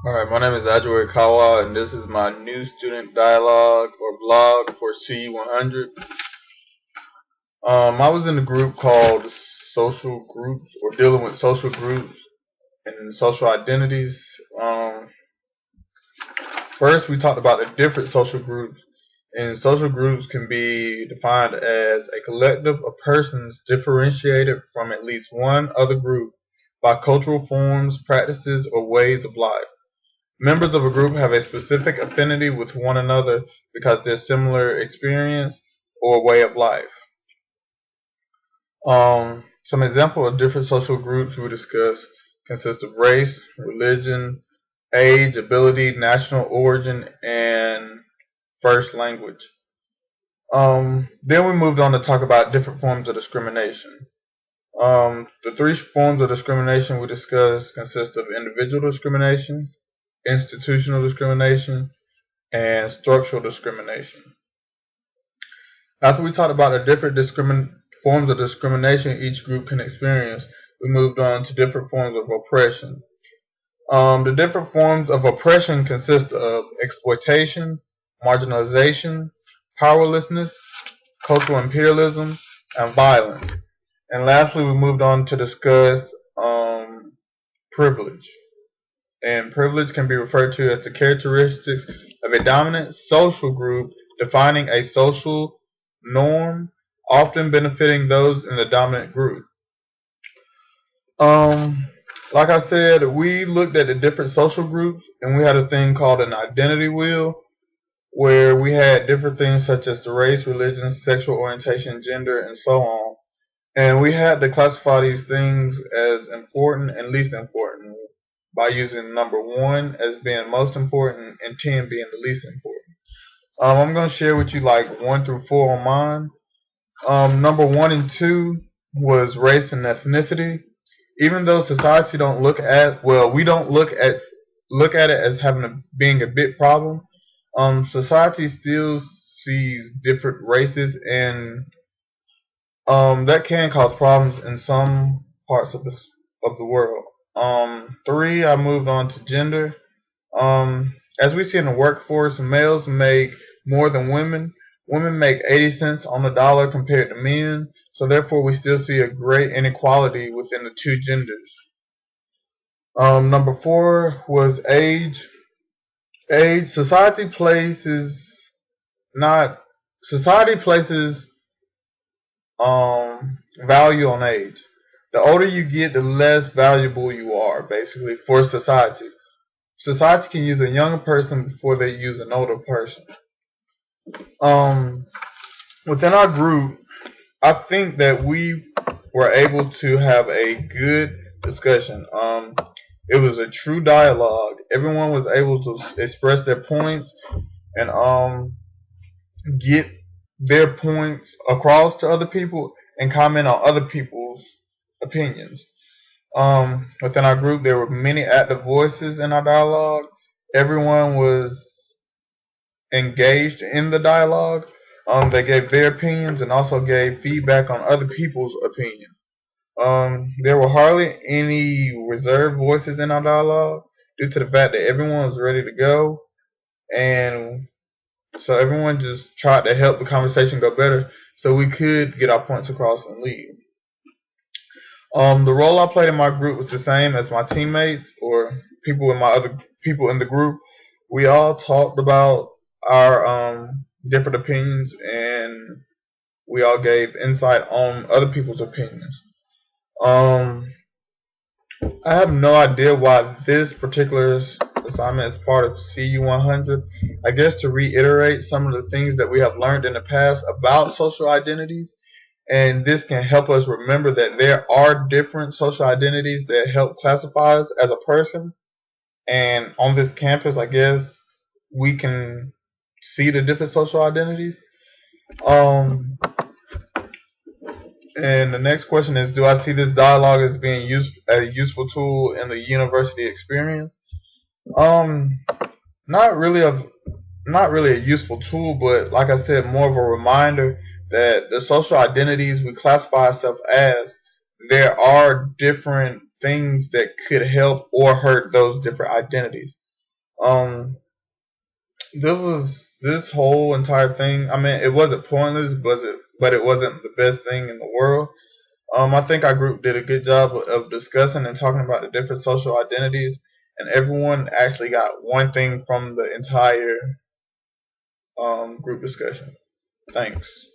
Alright, my name is Calwile, and this is my new student dialogue or blog for CU100. I was in a group called Social Groups, or dealing with social groups and social identities. First, we talked about the different social groups, and social groups can be defined as a collective of persons differentiated from at least one other group by cultural forms, practices, or ways of life. Members of a group have a specific affinity with one another because their similar experience or way of life. Some example of different social groups we discuss consist of race, religion, age, ability, national origin, and first language. Then we moved on to talk about different forms of discrimination. The three forms of discrimination we discussed consist of individual discrimination, institutional discrimination, and structural discrimination. After we talked about the different forms of discrimination each group can experience, we moved on to different forms of oppression. The different forms of oppression consist of exploitation, marginalization, powerlessness, cultural imperialism, and violence. And lastly, we moved on to discuss privilege. And privilege can be referred to as the characteristics of a dominant social group defining a social norm, often benefiting those in the dominant group. Like I said, we looked at the different social groups, and we had a thing called an identity wheel, where we had different things such as the race, religion, sexual orientation, gender, and so on. And we had to classify these things as important and least important by using number 1 as being most important and 10 being the least important. I'm going to share with you like 1 through 4 on mine. Number 1 and 2 was race and ethnicity. Even though society don't look at, well, we don't look at it as being a big problem. Society still sees different races, and that can cause problems in some parts of the world. 3, I moved on to gender. As we see in the workforce, males make more than women. Women make 80 cents on the dollar compared to men, so therefore we still see a great inequality within the two genders. Number 4 was age. Society places value on age. The older you get, the less valuable you are, basically, for society. Society can use a younger person before they use an older person. Within our group, I think that we were able to have a good discussion. It was a true dialogue. Everyone was able to express their points and get their points across to other people and comment on other people's opinions. Within our group, there were many active voices in our dialogue. Everyone was engaged in the dialogue. They gave their opinions and also gave feedback on other people's opinions. There were hardly any reserved voices in our dialogue due to the fact that everyone was ready to go, and so everyone just tried to help the conversation go better so we could get our points across and leave. The role I played in my group was the same as my teammates or people in the group. We all talked about our different opinions, and we all gave insight on other people's opinions. I have no idea why this particular assignment is part of CU100. I guess to reiterate some of the things that we have learned in the past about social identities, and this can help us remember that there are different social identities that help classify us as a person. And on this campus, I guess we can see the different social identities. And the next question is, do I see this dialogue as being a useful tool in the university experience? Not really a useful tool, but like I said, more of a reminder that the social identities we classify ourselves as, there are different things that could help or hurt those different identities. Um, this whole entire thing. I mean, it wasn't pointless, but it wasn't the best thing in the world. I think our group did a good job of discussing and talking about the different social identities, and everyone actually got one thing from the entire group discussion. Thanks.